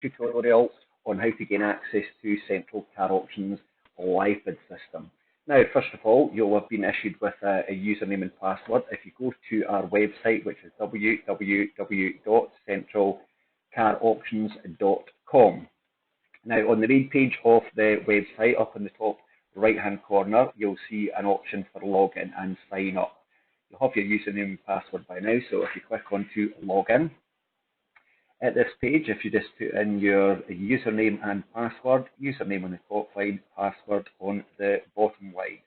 tutorial on how to gain access to Central Car Auctions live bid system. Now, first of all, you'll have been issued with a username and password. If you go to our website, which is www.centralcarauctions.com. Now, on the main page of the website, up in the top right-hand corner, you'll see an option for login and sign up. You'll have your username and password by now, so if you click onto login, at this page, if you just put in your username and password, username on the top line, password on the bottom line,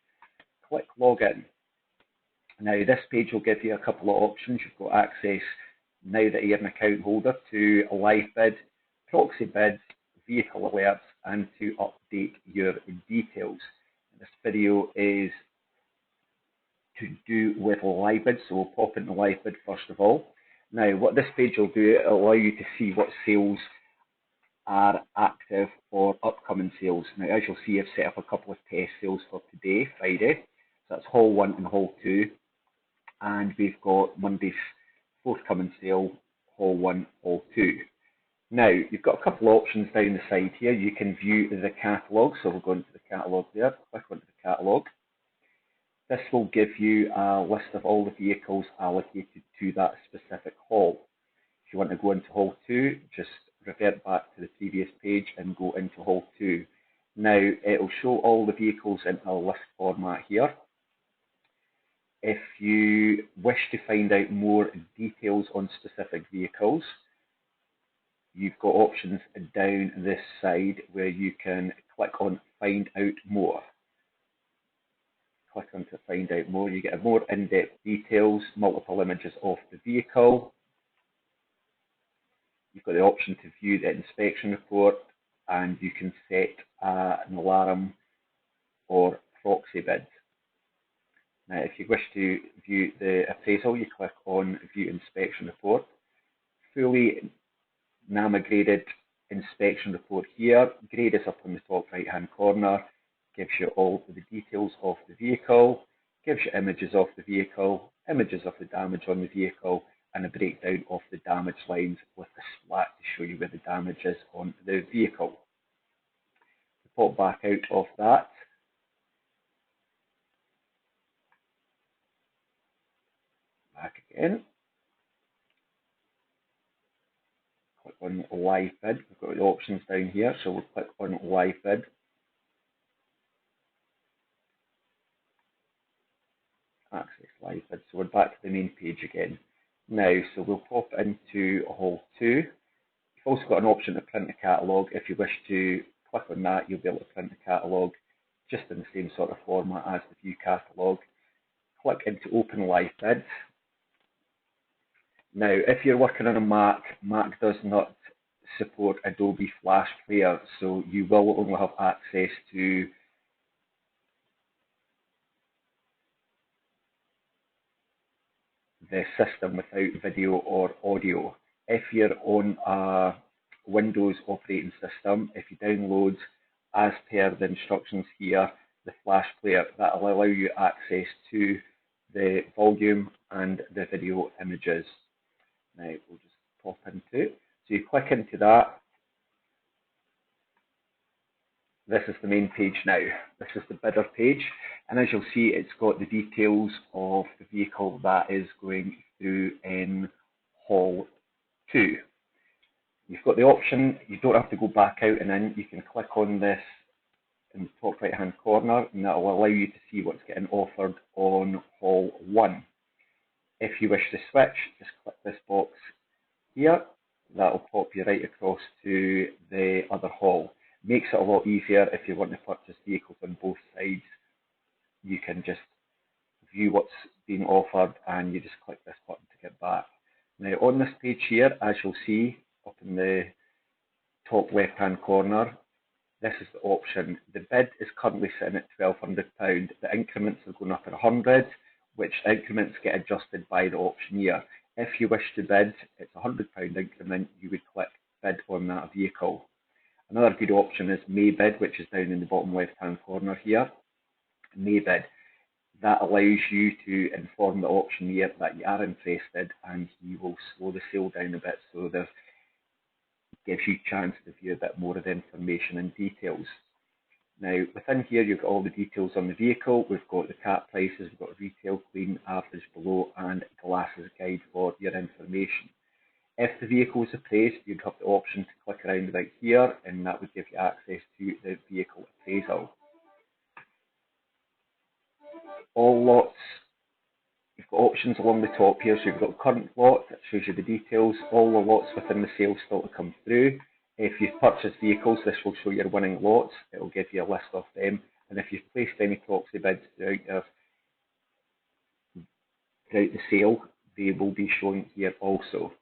click login. Now this page will give you a couple of options. You've got access, now that you're an account holder, to a live bid, proxy bids, vehicle alerts, and to update your details. This video is to do with live bids, so we'll pop into live bid first of all. Now, what this page will do, it will allow you to see what sales are active for upcoming sales. Now, as you'll see, I've set up a couple of test sales for today, Friday. So that's Hall 1 and Hall 2. And we've got Monday's forthcoming sale, Hall 1, Hall 2. Now, you've got a couple of options down the side here. You can view the catalogue. So we'll go into the catalogue there, click onto the catalogue. This will give you a list of all the vehicles allocated to that specific hall. If you want to go into Hall 2, just revert back to the previous page and go into Hall 2. Now, it will show all the vehicles in a list format here. If you wish to find out more details on specific vehicles, you've got options down this side where you can click on Find Out More. Click on to find out more. You get more in-depth details, multiple images of the vehicle. You've got the option to view the inspection report, and you can set an alarm or proxy bid. Now, if you wish to view the appraisal, you click on View Inspection Report. Fully NAMA graded inspection report here. Grade is up in the top right-hand corner. Gives you all the details of the vehicle, gives you images of the vehicle, images of the damage on the vehicle, and a breakdown of the damage lines with the splat to show you where the damage is on the vehicle. To pop back out of that, back again, click on Live Bid. We've got the options down here, so we'll click on Live Bid. Access live bid. So we're back to the main page again. Now, so we'll pop into Hall 2. You've also got an option to print a catalogue. If you wish to click on that, you'll be able to print the catalogue just in the same sort of format as the View Catalogue. Click into Open Live Bid. Now, if you're working on a Mac, Mac does not support Adobe Flash Player, so you will only have access to the system without video or audio. If you're on a Windows operating system, if you download, as per the instructions here, the Flash Player, that will allow you access to the volume and the video images. Now we'll just pop into it. So you click into that. This is the main page now. This is the bidder page, and as you'll see, it's got the details of the vehicle that is going through in Hall 2. You've got the option, you don't have to go back out and in, you can click on this in the top right hand corner, and that will allow you to see what's getting offered on Hall 1. If you wish to switch, just click this box here. That will pop you right across to the other hall. Makes it a lot easier if you want to purchase vehicles on both sides. You can just view what's being offered and you just click this button to get back. Now on this page here, as you'll see up in the top left hand corner, this is the option. The bid is currently sitting at £1,200. The increments are going up at 100, which increments get adjusted by the auctioneer. If you wish to bid, it's a £100 increment, you would click bid on that vehicle. Another good option is May Bid, which is down in the bottom left-hand corner here. May Bid. That allows you to inform the auctioneer that you are interested, and he will slow the sale down a bit so there's gives you a chance to view a bit more of the information and details. Now, within here, you've got all the details on the vehicle. We've got the cat prices, we've got retail, clean, average, below, and glasses guide for your information. If the vehicle is appraised, you'd have the option to click around right here, and that would give you access to the vehicle appraisal. All lots, you've got options along the top here. So you've got current lot, that shows you the details, all the lots within the sale still to come through. If you've purchased vehicles, this will show your winning lots. It will give you a list of them. And if you've placed any proxy bids throughout the sale, they will be shown here also.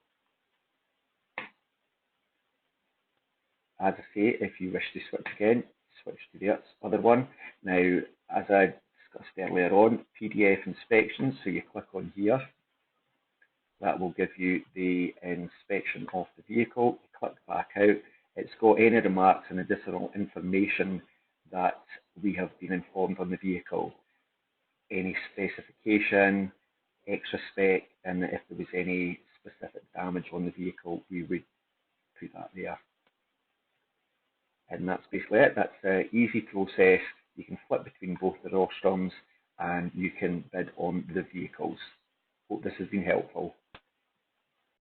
As I say, if you wish to switch again, switch to the other one. Now, as I discussed earlier on, PDF inspections, so you click on here. That will give you the inspection of the vehicle. You click back out. It's got any remarks and additional information that we have been informed on the vehicle. Any specification, extra spec, and if there was any specific damage on the vehicle, we would put that there. And that's basically it. That's an easy process. You can flip between both the rostrums and you can bid on the vehicles. Hope this has been helpful.